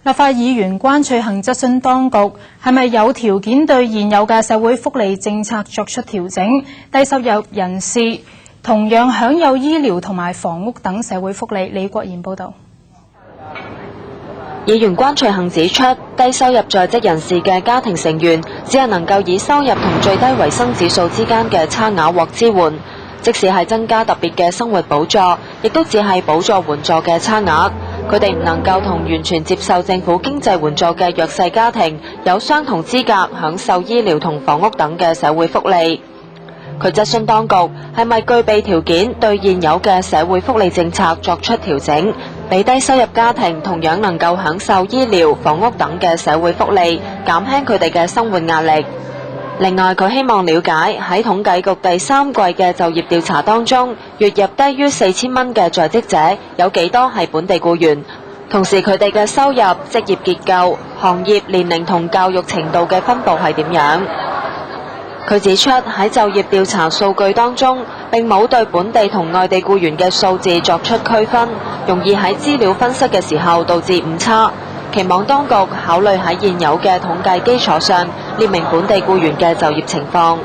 立法議員關翠杏質詢當局係咪有條件對現有嘅社會福利政策作出調整，低收入人士同樣享有醫療同埋房屋等社會福利。李國賢報導。議員關翠杏指出，低收入在職人士嘅家庭成員只係能夠以收入同最低維生指數之間嘅差額獲支援，即使係增加特別嘅生活補助，亦都只係補助援助嘅差額。佢哋唔能夠同完全接受政府經濟援助嘅弱勢家庭有相同資格享受醫療同房屋等嘅社會福利。佢質詢當局係咪具備條件對現有嘅社會福利政策作出調整，俾低收入家庭同樣能夠享受醫療、房屋等嘅社會福利，減輕佢哋嘅生活壓力。另外，佢希望了解喺統計局第3季嘅就業調查當中，月入低於4000蚊嘅在職者有幾多係本地僱員，同時佢哋嘅收入、職業結構、行業、年齡同教育程度嘅分佈係點樣。佢指出喺就業調查數據當中並冇對本地同外地僱員嘅數字作出區分，容易喺資料分析嘅時候導致誤差。期望當局考慮喺現有嘅統計基礎上列明本地僱員嘅就業情況。